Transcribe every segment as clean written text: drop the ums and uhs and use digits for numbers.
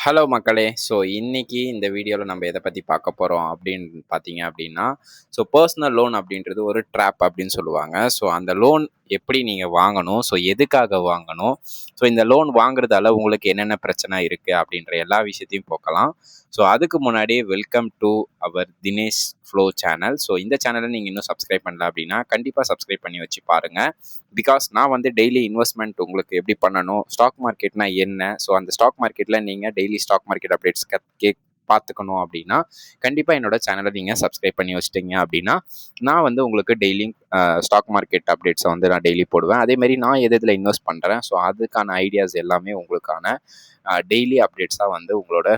Hello மக்களே! So இன்னைக்கு இந்த வீடியோல நம்ம எத பத்தி பார்க்க போறோம் அப்படின்னு பார்த்தீங்க அப்படின்னா, ஸோ பர்சனல் லோன் அப்படின்றது ஒரு ட்ராப் அப்படின்னு சொல்லுவாங்க. ஸோ அந்த லோன் எப்படி நீங்க வாங்கணும்? ஸோ எதுக்காக வாங்கணும்? ஸோ இந்த லோன் வாங்குறதால உங்களுக்கு என்னென்ன பிரச்சனை இருக்கு? அப்படின்ற எல்லா விஷயத்தையும் பார்க்கலாம். ஸோ அதுக்கு முன்னாடி welcome to our Dinesh flow channel. So இந்த சேனல நீங்க இன்னும் சப்ஸ்கிரைப் பண்ணல அப்படின்னா, கண்டிப்பா சப்ஸ்கிரைப் பண்ணி வச்சு பாருங்க. பிகாஸ் நான் வந்து டெய்லி இன்வெஸ்ட்மெண்ட் உங்களுக்கு எப்படி பண்ணணும், ஸ்டாக் மார்க்கெட்னா என்ன, ஸோ அந்த ஸ்டாக் மார்க்கெட்டில் நீங்கள் டெய்லி ஸ்டாக் மார்க்கெட் அப்டேட்ஸ் பார்த்துக்கணும் அப்படின்னா கண்டிப்பாக என்னோட சேனலை நீங்கள் சப்ஸ்கிரைப் பண்ணி வச்சிட்டிங்க அப்படின்னா நான் வந்து உங்களுக்கு டெய்லி ஸ்டாக் மார்க்கெட் அப்டேட்ஸை வந்து நான் டெய்லி போடுவேன். அதேமாரி நான் எதில் இன்வெஸ்ட் பண்ணுறேன், ஸோ அதுக்கான ஐடியாஸ் எல்லாமே உங்களுக்கான டெய்லி அப்டேட்ஸாக வந்து உங்களோட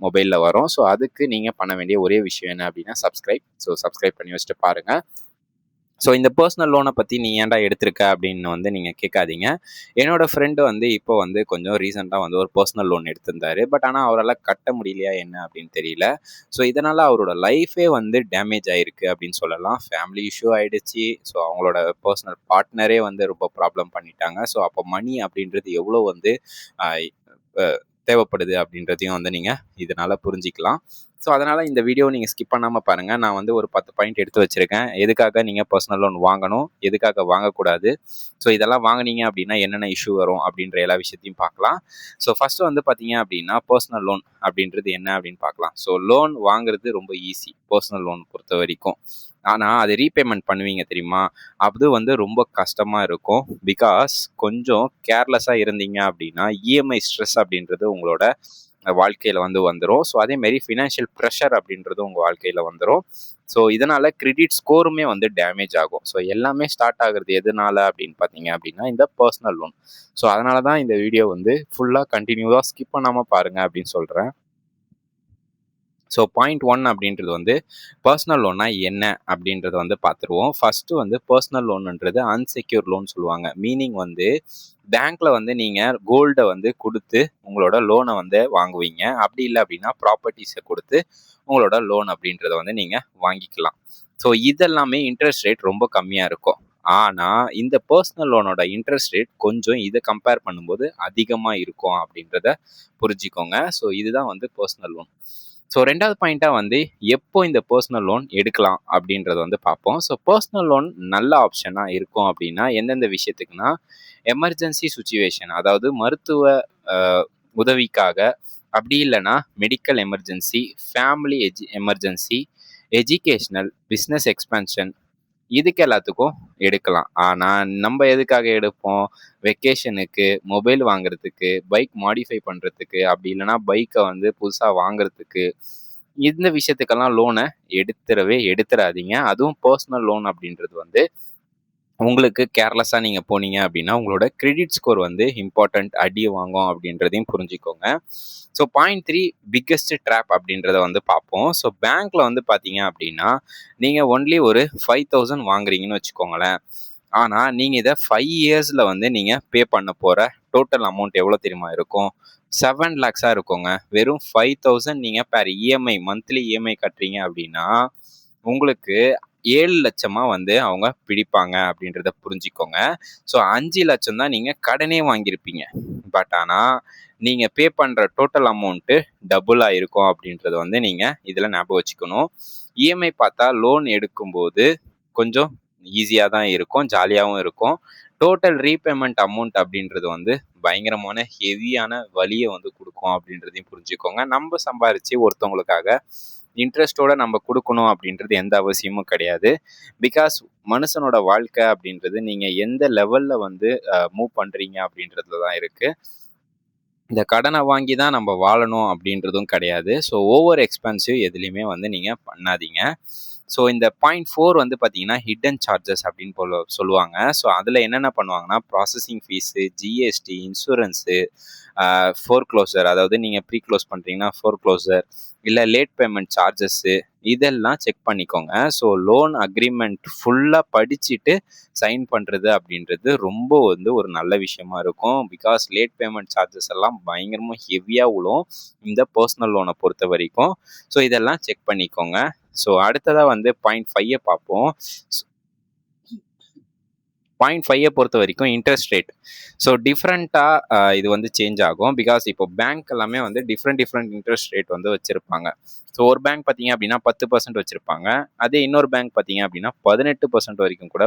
மொபைலில் வரும். ஸோ அதுக்கு நீங்கள் பண்ண வேண்டிய ஒரே விஷயம் என்ன அப்படின்னா சப்ஸ்கிரைப் பண்ணி வச்சுட்டு பாருங்கள். ஸோ இந்த பர்சனல் லோனை பற்றி நீ ஏன்டா எடுத்திருக்க அப்படின்னு வந்து நீங்கள் கேட்காதீங்க. என்னோட ஃப்ரெண்டு வந்து இப்போ வந்து கொஞ்சம் ரீசெண்டாக வந்து ஒரு பர்சனல் லோன் எடுத்திருந்தாரு. பட் ஆனால் அவரால் கட்ட முடியலையா என்ன அப்படின்னு தெரியல. ஸோ இதனால் அவரோட லைஃபே வந்து டேமேஜ் ஆகிருக்கு அப்படின்னு சொல்லலாம். ஃபேமிலி இஷ்யூ ஆகிடுச்சு. ஸோ அவங்களோட பர்சனல் பார்ட்னரே வந்து ரொம்ப ப்ராப்ளம் பண்ணிட்டாங்க. ஸோ அப்போ மணி அப்படின்றது எவ்வளோ வந்து ஆஹ், அஹ், தேவைப்படுது அப்படின்றதையும் வந்து நீங்கள் இதனால் புரிஞ்சிக்கலாம். ஸோ அதனால் இந்த வீடியோ நீங்கள் ஸ்கிப் பண்ணாமல் பாருங்கள். நான் வந்து ஒரு 10 பாயிண்ட் எடுத்து வச்சுருக்கேன். எதுக்காக நீங்கள் பர்சனல் லோன் வாங்கணும், எதுக்காக வாங்கக்கூடாது, ஸோ இதெல்லாம் வாங்கினீங்க அப்படின்னா என்னென்ன இஷ்யூ வரும் அப்படின்ற எல்லா விஷயத்தையும் பார்க்கலாம். ஸோ ஃபஸ்ட்டு வந்து பார்த்தீங்க அப்படின்னா பர்சனல் லோன் அப்படின்றது என்ன அப்படின்னு பார்க்கலாம். ஸோ லோன் வாங்குறது ரொம்ப ஈஸி பர்சனல் லோன் பொறுத்த வரைக்கும். ஆனால் அது ரீபேமெண்ட் பண்ணுவீங்க தெரியுமா, அது வந்து ரொம்ப கஷ்டமாக இருக்கும். பிகாஸ் கொஞ்சம் கேர்லெஸ்ஸாக இருந்தீங்க அப்படின்னா இஎம்ஐ ஸ்ட்ரெஸ் அப்படின்றது உங்களோட வாழ்க்கையில் வந்து வந்துடும். ஸோ அதேமாரி ஃபினான்ஷியல் ப்ரெஷர் அப்படின்றது உங்கள் வாழ்க்கையில் வந்துடும். ஸோ இதனால் கிரெடிட் ஸ்கோருமே வந்து டேமேஜ் ஆகும். ஸோ எல்லாமே ஸ்டார்ட் ஆகுறது எதனால அப்படின்னு பார்த்தீங்க அப்படின்னா இந்த பர்சனல் லோன். ஸோ அதனால தான் இந்த வீடியோ வந்து ஃபுல்லாக கண்டினியூவாக ஸ்கிப் பண்ணாமல் பாருங்கள் அப்படின்னு சொல்கிறேன். ஸோ பாயிண்ட் 1 அப்படின்றது வந்து பர்சனல் லோன்னா என்ன அப்படின்றத வந்து பார்த்துருவோம். ஃபஸ்ட்டு வந்து பர்சனல் லோனுன்றது அன்செக்யூர் லோன் சொல்லுவாங்க. மீனிங் வந்து பேங்க்கில் வந்து நீங்கள் கோல்டை வந்து கொடுத்து உங்களோட லோனை வந்து வாங்குவீங்க. அப்படி இல்லை அப்படின்னா ப்ராப்பர்ட்டிஸை கொடுத்து உங்களோட லோன் அப்படின்றத வந்து நீங்கள் வாங்கிக்கலாம். ஸோ இதெல்லாமே இன்ட்ரெஸ்ட் ரேட் ரொம்ப கம்மியாக இருக்கும். ஆனால் இந்த பர்சனல் லோனோட இன்ட்ரெஸ்ட் ரேட் கொஞ்சம் இதை கம்பேர் பண்ணும்போது அதிகமாக இருக்கும் அப்படின்றத புரிஞ்சுக்கோங்க. ஸோ இதுதான் வந்து பர்சனல் லோன். ஸோ 2வது பாயிண்ட்டாக வந்து எப்போ இந்த பர்சனல் லோன் எடுக்கலாம் அப்படின்றத வந்து பார்ப்போம். ஸோ பர்சனல் லோன் நல்ல ஆப்ஷனாக இருக்கும் அப்படின்னா எந்தெந்த விஷயத்துக்குன்னா எமர்ஜென்சி சுச்சுவேஷன், அதாவது மருத்துவ உதவிக்காக, அப்படி இல்லைன்னா medical emergency, family emergency, educational, business expansion, இதுக்கு எல்லாத்துக்கும் எடுக்கலாம். ஆனால் நம்ம எதுக்காக எடுப்போம், வெக்கேஷனுக்கு, மொபைல் வாங்குறதுக்கு, பைக் மாடிஃபை பண்ணுறதுக்கு, அப்படி இல்லைன்னா பைக்கை வந்து புதுசாக வாங்குறதுக்கு, இந்த விஷயத்துக்கெல்லாம் லோனை எடுத்துடாதீங்க. அதுவும் பர்சனல் லோன் அப்படின்றது வந்து உங்களுக்கு கேர்லெஸ்ஸாக நீங்கள் போனீங்க அப்படின்னா உங்களோட கிரெடிட் ஸ்கோர் வந்து இம்பார்ட்டண்ட் அடி வாங்கும் அப்படின்றதையும் புரிஞ்சுக்கோங்க. ஸோ பாயிண்ட் 3 பிக்கெஸ்ட் ட்ராப் அப்படின்றத வந்து பார்ப்போம். ஸோ பேங்க்கில் வந்து பார்த்தீங்க அப்படின்னா நீங்கள் ஒன்லி ஒரு 5000 வாங்குறீங்கன்னு வச்சுக்கோங்களேன். ஆனால் நீங்கள் இதை 5 இயர்ஸில் வந்து நீங்கள் பே பண்ண போகிற டோட்டல் அமௌண்ட் எவ்வளோ தெரியுமா இருக்கும், 7 lakhs இருக்குங்க. வெறும் 5000 நீங்கள் பேர் இஎம்ஐ மந்த்லி இஎம்ஐ கட்டுறீங்க அப்படின்னா உங்களுக்கு 7 லட்சமா வந்து அவங்க பிடிப்பாங்க அப்படின்றத புரிஞ்சுக்கோங்க. ஸோ 5 லட்சம் தான் நீங்கள் கடனே வாங்கியிருப்பீங்க. பட் ஆனால் நீங்கள் பே பண்ணுற டோட்டல் அமௌண்ட்டு டபுளாக இருக்கும் அப்படின்றத வந்து நீங்கள் இதில் ஞாபகம் வச்சுக்கணும். இஎம்ஐ பார்த்தா லோன் எடுக்கும்போது கொஞ்சம் ஈஸியாக தான் இருக்கும், ஜாலியாகவும் இருக்கும். டோட்டல் ரீபேமெண்ட் அமௌண்ட் அப்படின்றது வந்து பயங்கரமான ஹெவியான வலியை வந்து கொடுக்கும் அப்படின்றதையும் புரிஞ்சுக்கோங்க. நம்ம சம்பாரித்து ஒருத்தவங்களுக்காக இன்ட்ரெஸ்ட்டோட நம்ம கொடுக்கணும் அப்படின்றது எந்த அவசியமும் கிடையாது. பிகாஸ் மனுஷனோட வாழ்க்கை அப்படின்றது நீங்கள் எந்த லெவலில் வந்து மூவ் பண்ணுறீங்க அப்படின்றதுல தான் இருக்குது. இந்த கடனை வாங்கி தான் நம்ம வாழணும் அப்படின்றதும் கிடையாது. ஸோ ஓவர் எக்ஸ்பென்சிவ் எதுலேயுமே வந்து நீங்கள் பண்ணாதீங்க. ஸோ இந்த பாயிண்ட் 4 வந்து பார்த்தீங்கன்னா ஹிடன் சார்ஜஸ் அப்படின்னு சொல்லுவாங்க. ஸோ அதில் என்னென்ன பண்ணுவாங்கன்னா ப்ராசஸிங் ஃபீஸு, ஜிஎஸ்டி, இன்சூரன்ஸு, ஃபோர்க்ளோசர், அதாவது நீங்கள் ப்ரீ க்ளோஸ் பண்ணுறீங்கன்னா ஃபோர்க்ளோசர், இல்லை லேட் பேமெண்ட் சார்ஜஸ்ஸு, இதெல்லாம் செக் பண்ணிக்கோங்க. ஸோ லோன் அக்ரிமெண்ட் ஃபுல்லாக படிச்சுட்டு சைன் பண்ணுறது அப்படின்றது ரொம்ப வந்து ஒரு நல்ல விஷயமா இருக்கும். பிகாஸ் லேட் பேமெண்ட் சார்ஜஸ் எல்லாம் பயங்கரமாக ஹெவியாக விழும் இந்த பர்சனல் லோனை பொறுத்த வரைக்கும். ஸோ இதெல்லாம் செக் பண்ணிக்கோங்க. ஸோ அடுத்ததாக வந்து பாயிண்ட் 5 பார்ப்போம். 0.5 பொறுத்த வரைக்கும் இன்ட்ரெஸ்ட் ரேட். ஸோ டிஃப்ரெண்ட்டாக இது வந்து சேஞ்ச் ஆகும். பிகாஸ் இப்போ பேங்க் எல்லாமே வந்து டிஃப்ரெண்ட் இன்ட்ரெஸ்ட் ரேட் வந்து வச்சுருப்பாங்க. ஸோ ஒரு பேங்க் பார்த்தீங்க அப்படின்னா 10% வச்சுருப்பாங்க. அதே இன்னொரு பேங்க் பார்த்தீங்க அப்படின்னா 18% வரைக்கும் கூட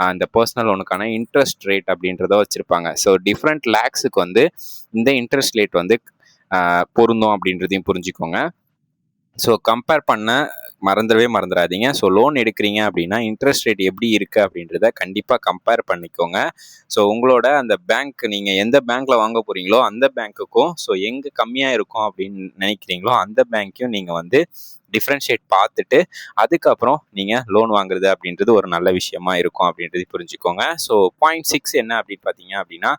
அந்த பர்சனல் லோனுக்கான இன்ட்ரெஸ்ட் ரேட் அப்படின்றத வச்சுருப்பாங்க. ஸோ டிஃப்ரெண்ட் லேக்ஸுக்கு வந்து இந்த இன்ட்ரெஸ்ட் ரேட் வந்து பொருந்தும் அப்படின்றதையும் புரிஞ்சுக்கோங்க. ஸோ கம்பேர் பண்ண மறந்துடாதீங்க. ஸோ லோன் எடுக்கிறீங்க அப்படின்னா இன்ட்ரெஸ்ட் ரேட் எப்படி இருக்குது அப்படின்றத கண்டிப்பாக கம்பேர் பண்ணிக்கோங்க. ஸோ உங்களோட அந்த பேங்க், நீங்கள் எந்த பேங்க்கில் வாங்க போகிறீங்களோ அந்த பேங்க்குக்கும், ஸோ எங்கே கம்மியாக இருக்கும் அப்படின்னு நினைக்கிறீங்களோ அந்த பேங்க்கையும் நீங்கள் வந்து டிஃப்ரென்ஷியேட் பார்த்துட்டு அதுக்கப்புறம் நீங்கள் லோன் வாங்குறது அப்படின்றது ஒரு நல்ல விஷயமா இருக்கும் அப்படின்றது புரிஞ்சுக்கோங்க. ஸோ 0.6 என்ன அப்படின்னு பார்த்தீங்க அப்படின்னா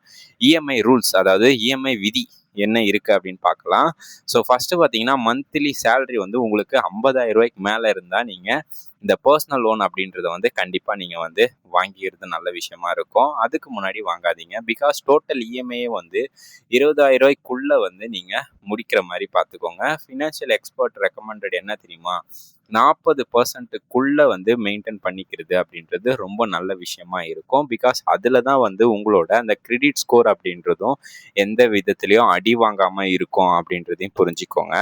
இஎம்ஐ ரூல்ஸ், அதாவது இஎம்ஐ விதி என்ன இருக்குது அப்படின்னு பார்க்கலாம். ஸோ ஃபஸ்ட்டு பார்த்தீங்கன்னா மந்த்லி சேலரி வந்து உங்களுக்கு 50,000 ரூபாய்க்கு மேலே இருந்தால் நீங்கள் இந்த பர்சனல் லோன் அப்படின்றத வந்து கண்டிப்பாக நீங்கள் வந்து வாங்கிக்கிறது நல்ல விஷயமா இருக்கும். அதுக்கு முன்னாடி வாங்காதீங்க. பிகாஸ் டோட்டல் இஎம்ஐயே வந்து 20,000 ரூபாய்க்குள்ளே வந்து நீங்கள் முடிக்கிற மாதிரி பார்த்துக்கோங்க. ஃபினான்ஷியல் எக்ஸ்பர்ட் ரெக்கமெண்டட் என்ன தெரியுமா, 40%க்குள்ளே வந்து மெயின்டைன் பண்ணிக்கிறது அப்படின்றது ரொம்ப நல்ல விஷயமா இருக்கும். பிகாஸ் அதில் தான் வந்து உங்களோட அந்த கிரெடிட் ஸ்கோர் அப்படின்றதும் எந்த விதத்துலையும் அடி வாங்காமல் இருக்கும் அப்படின்றதையும் புரிஞ்சுக்கோங்க.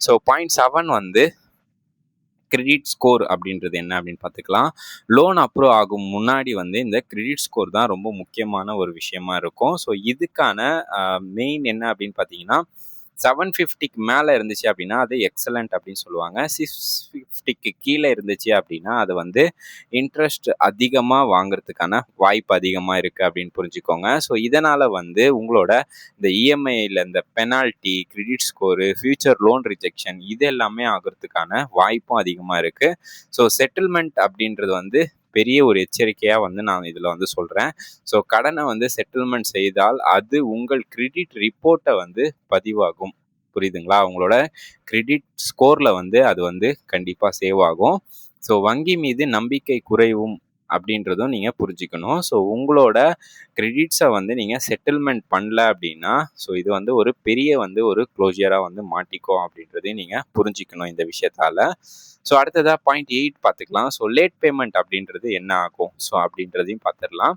ஸோ 0.7 வந்து கிரெடிட் ஸ்கோர் அப்படின்றது என்ன அப்படின்னு பார்த்துக்கலாம். லோன் அப்ரூவ் ஆகும் முன்னாடி வந்து இந்த கிரெடிட் ஸ்கோர் தான் ரொம்ப முக்கியமான ஒரு விஷயமா இருக்கும். ஸோ இதுக்கான மெயின் என்ன அப்படின்னு பார்த்தீங்கன்னா 750க்கு மேலே இருந்துச்சு அப்படின்னா அது எக்ஸலண்ட் அப்படின்னு சொல்லுவாங்க. 650க்கு கீழே இருந்துச்சு அப்படின்னா அது வந்து இன்ட்ரெஸ்ட் அதிகமாக வாங்குறதுக்கான வாய்ப்பு அதிகமாக இருக்குது அப்படின்னு புரிஞ்சுக்கோங்க. ஸோ இதனால் வந்து உங்களோட இந்த இஎம்ஐயில் இந்த penalty, credit score, future loan rejection இது எல்லாமே ஆகிறதுக்கான வாய்ப்பும் அதிகமாக இருக்குது. ஸோ செட்டில்மெண்ட் அப்படின்றது வந்து பெரிய ஒரு எச்சரிக்கையாக வந்து நான் இதில் வந்து சொல்கிறேன். ஸோ கடனை வந்து செட்டில்மெண்ட் செய்தால் அது உங்கள் கிரெடிட் ரிப்போர்ட்டை வந்து பதிவாகும். புரியுதுங்களா? உங்களோட கிரெடிட் ஸ்கோரில் வந்து அது வந்து கண்டிப்பாக சேவ் ஆகும். ஸோ வங்கி மீது நம்பிக்கை குறைவும் அப்படின்றதும் நீங்கள் புரிஞ்சுக்கணும். ஸோ உங்களோட கிரெடிட்ஸை வந்து நீங்கள் செட்டில்மெண்ட் பண்ணல அப்படின்னா ஸோ இது வந்து ஒரு பெரிய வந்து ஒரு க்ளோஷராக வந்து மாட்டிக்கும் அப்படின்றதையும் நீங்கள் புரிஞ்சுக்கணும் இந்த விஷயத்தால். ஸோ அடுத்ததாக 0.8 பார்த்துக்கலாம். ஸோ லேட் பேமெண்ட் அப்படின்றது என்ன ஆகும் ஸோ அப்படின்றதையும் பார்த்துடலாம்.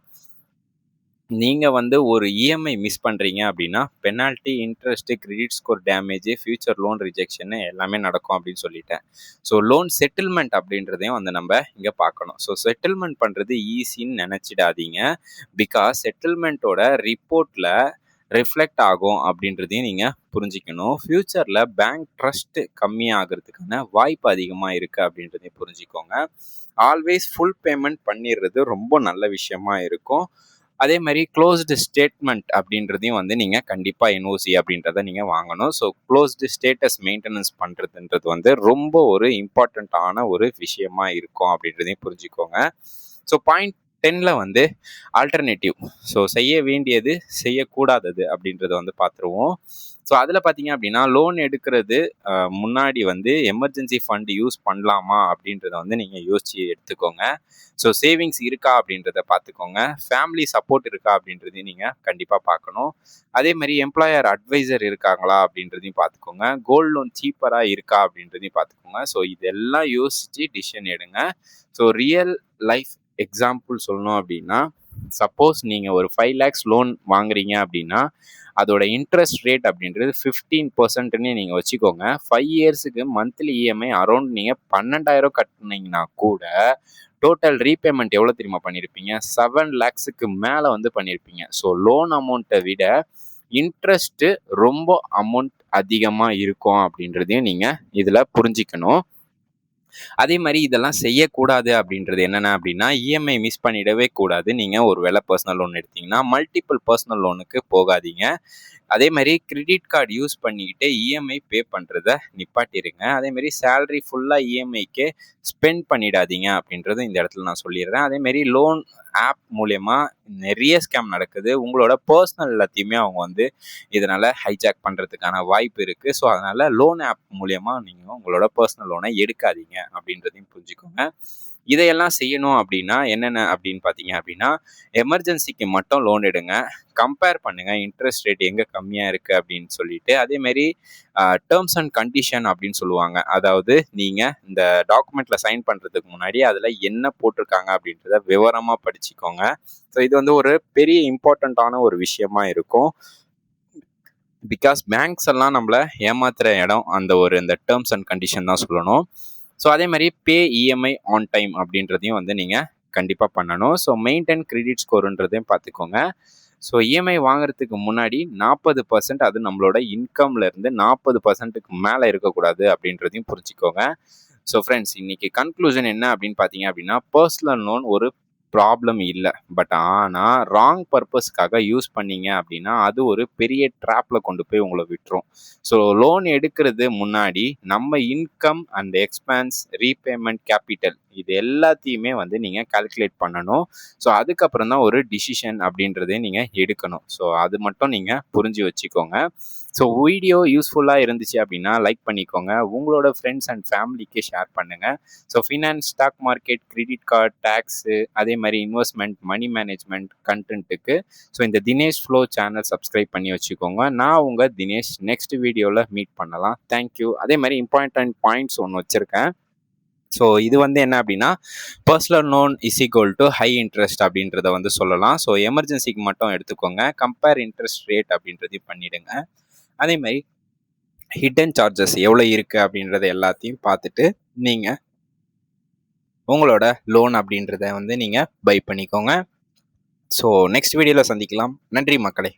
நீங்கள் வந்து ஒரு இஎம்ஐ மிஸ் பண்ணுறீங்க அப்படின்னா penalty, interest, credit score damage, future loan rejection எல்லாமே நடக்கும் அப்படின்னு சொல்லிட்டேன். ஸோ லோன் செட்டில்மெண்ட் அப்படின்றதையும் வந்து நம்ம இங்கே பார்க்கணும். ஸோ செட்டில்மெண்ட் பண்ணுறது ஈஸின்னு நினச்சிடாதீங்க. பிகாஸ் செட்டில்மெண்ட்டோட ரிப்போர்ட்டில் ரிஃப்ளெக்ட் ஆகும் அப்படின்றதையும் நீங்கள் புரிஞ்சிக்கணும். ஃப்யூச்சரில் பேங்க் ட்ரஸ்ட்டு கம்மியாகிறதுக்கான வாய்ப்பு அதிகமாக இருக்குது அப்படின்றதையும் புரிஞ்சுக்கோங்க. ஆல்வேஸ் ஃபுல் பேமெண்ட் பண்ணிடுறது ரொம்ப நல்ல விஷயமா இருக்கும். அதே மாதிரி க்ளோஸ்டு ஸ்டேட்மெண்ட் அப்படின்றதையும் வந்து நீங்கள் கண்டிப்பாக என்ஓசி அப்படின்றத நீங்கள் வாங்கணும். ஸோ க்ளோஸ்டு ஸ்டேட்டஸ் மெயின்டெனன்ஸ் பண்ணுறதுன்றது வந்து ரொம்ப ஒரு இம்பார்ட்டண்ட்டான ஒரு விஷயமா இருக்கும் அப்படின்றதையும் புரிஞ்சுக்கோங்க. ஸோ 0.10 வந்து ஆல்டர்னேட்டிவ். ஸோ செய்ய வேண்டியது, செய்யக்கூடாதது அப்படின்றத வந்து பார்த்துருவோம். ஸோ அதில் பார்த்தீங்க அப்படின்னா லோன் எடுக்கிறது முன்னாடி வந்து எமர்ஜென்சி ஃபண்ட் யூஸ் பண்ணலாமா அப்படின்றத வந்து நீங்கள் யோசிச்சு எடுத்துக்கோங்க. ஸோ சேவிங்ஸ் இருக்கா அப்படின்றத பார்த்துக்கோங்க. ஃபேமிலி சப்போர்ட் இருக்கா அப்படின்றதையும் நீங்கள் கண்டிப்பாக பார்க்கணும். அதே மாதிரி எம்ப்ளாயர் அட்வைசர் இருக்காங்களா அப்படின்றதையும் பார்த்துக்கோங்க. கோல்டு லோன் சீப்பராக இருக்கா அப்படின்றதையும் பார்த்துக்கோங்க. ஸோ இதெல்லாம் யோசித்து டிசிஷன் எடுங்க. ஸோ ரியல் லைஃப் எக்ஸாம்பிள் சொல்லணும் அப்படின்னா, சப்போஸ் நீங்கள் ஒரு 5 lakhs லோன் வாங்குறீங்க அப்படின்னா அதோட இன்ட்ரெஸ்ட் ரேட் அப்படின்றது 15%ன்னு நீங்கள் வச்சுக்கோங்க. 5 இயர்ஸுக்கு மந்த்லி இஎம்ஐ அரௌண்ட் நீங்கள் 12,000 கட்டினீங்கன்னா கூட டோட்டல் ரீபேமெண்ட் எவ்வளோ தெரியுமா பண்ணியிருப்பீங்க? 7 lakhsக்கு மேலே வந்து பண்ணியிருப்பீங்க. ஸோ லோன் அமௌண்ட்டை விட இன்ட்ரெஸ்ட்டு ரொம்ப அமௌண்ட் அதிகமாக இருக்கும் அப்படின்றதையும் நீங்கள் இதில் புரிஞ்சிக்கணும். அதே மாதிரி இதெல்லாம் செய்யக்கூடாது அப்படின்றது என்னென்ன அப்படின்னா, இஎம்ஐ மிஸ் பண்ணிடவே கூடாது. நீங்கள் ஒரு வேளை பர்சனல் லோன் எடுத்தீங்கன்னா மல்டிபிள் பர்சனல் லோனுக்கு போகாதீங்க. அதே மாதிரி கிரெடிட் கார்டு யூஸ் பண்ணிக்கிட்டு இஎம்ஐ பே பண்ணுறத நிப்பாட்டிடுங்க. அதேமாரி சேலரி ஃபுல்லாக இஎம்ஐக்கே ஸ்பெண்ட் பண்ணிடாதீங்க அப்படின்றது இந்த இடத்துல நான் சொல்லிடுறேன். அதேமாரி லோன் ஆப் மூலயமா நிறைய ஸ்கேம் நடக்குது. உங்களோட பர்சனல் எல்லாத்தையுமே அவங்க வந்து இதனால் ஹைஜாக் பண்ணுறதுக்கான வாய்ப்பு இருக்குது. ஸோ அதனால் லோன் ஆப் மூலயமா நீங்கள் உங்களோட பர்சனல் லோனை எடுக்காதீங்க அப்படின்றதையும் புரிஞ்சுக்கோங்க. இதையெல்லாம் செய்யணும் அப்படின்னா என்னென்ன அப்படின்னு பார்த்தீங்க அப்படின்னா, எமர்ஜென்சிக்கு மட்டும் லோன் எடுங்க. கம்பேர் பண்ணுங்க இன்ட்ரெஸ்ட் ரேட் எங்கே கம்மியாக இருக்குது அப்படின்னு சொல்லிட்டு. அதேமாரி டேர்ம்ஸ் அண்ட் கண்டிஷன் அப்படின்னு சொல்லுவாங்க. அதாவது நீங்கள் இந்த டாக்குமெண்ட்டில் சைன் பண்ணுறதுக்கு முன்னாடி அதில் என்ன போட்டிருக்காங்க அப்படின்றத விவரமாக படிச்சுக்கோங்க. ஸோ இது வந்து ஒரு பெரிய இம்பார்ட்டண்ட்டான ஒரு விஷயமா இருக்கும். பிகாஸ் பேங்க்ஸ் எல்லாம் நம்மளை ஏமாத்துகிற இடம் இந்த டேர்ம்ஸ் அண்ட் கண்டிஷன் தான் சொல்லணும். ஸோ அதே மாதிரி பே இஎம்ஐ ஆன் டைம் அப்படின்றதையும் வந்து நீங்கள் கண்டிப்பாக பண்ணணும். ஸோ மெயின்டைன் கிரெடிட் ஸ்கோருன்றதையும் பார்த்துக்கோங்க. ஸோ இஎம்ஐ வாங்குறதுக்கு முன்னாடி 40% அது நம்மளோட இன்கம்லேருந்து 40%க்கு மேலே இருக்கக்கூடாது அப்படின்றதையும் புரிஞ்சுக்கோங்க. ஸோ ஃப்ரெண்ட்ஸ், இன்னைக்கு கன்க்ளூஷன் என்ன அப்படின்னு பார்த்தீங்க அப்படின்னா, பர்சனல் லோன் ஒரு ப்ராப்ளம் இல்லை. பட் ஆனால் ராங் பர்பஸ்க்காக யூஸ் பண்ணீங்க அப்படின்னா அது ஒரு பெரிய ட்ராப்பில் கொண்டு போய் உங்களை விட்டுரும். ஸோ லோன் எடுக்கிறது முன்னாடி நம்ம income and expense, repayment, capital இது எல்லாத்தையுமே வந்து நீங்கள் கால்குலேட் பண்ணணும். ஸோ அதுக்கப்புறம் தான் ஒரு டிசிஷன் அப்படின்றதே நீங்கள் எடுக்கணும். ஸோ அது மட்டும் நீங்கள் புரிஞ்சு வச்சுக்கோங்க. ஸோ வீடியோ யூஸ்ஃபுல்லாக இருந்துச்சு அப்படின்னா லைக் பண்ணிக்கோங்க. உங்களோட ஃப்ரெண்ட்ஸ் அண்ட் ஃபேமிலிக்கு ஷேர் பண்ணுங்கள். So finance, stock market, credit card, tax, அதே மாதிரி இன்வெஸ்ட்மெண்ட், மணி மேனேஜ்மெண்ட் கண்டென்ட்டுக்கு ஸோ இந்த தினேஷ் ஃப்ளோ சேனல் சப்ஸ்கிரைப் பண்ணி வச்சுக்கோங்க. நான் உங்கள் தினேஷ். நெக்ஸ்ட் வீடியோவில் மீட் பண்ணலாம். தேங்க்யூ. அதே மாதிரி இம்பார்ட்டன்ட் பாயிண்ட்ஸ் ஒன்று வச்சுருக்கேன். ஸோ இது வந்து என்ன அப்படின்னா, personal loan is equal to high interest அப்படின்றத வந்து சொல்லலாம். ஸோ எமர்ஜென்சிக்கு மட்டும் எடுத்துக்கோங்க. கம்பேர் இன்ட்ரெஸ்ட் ரேட் அப்படின்றதையும் பண்ணிவிடுங்க. அதே மாதிரி ஹிடன் சார்ஜஸ் எவ்வளோ இருக்குது அப்படின்றத எல்லாத்தையும் பார்த்துட்டு நீங்கள் உங்களோட லோன் அப்படின்றத வந்து நீங்கள் பை பண்ணிக்கோங்க. ஸோ நெக்ஸ்ட் வீடியோவில் சந்திக்கலாம். நன்றி மக்களே.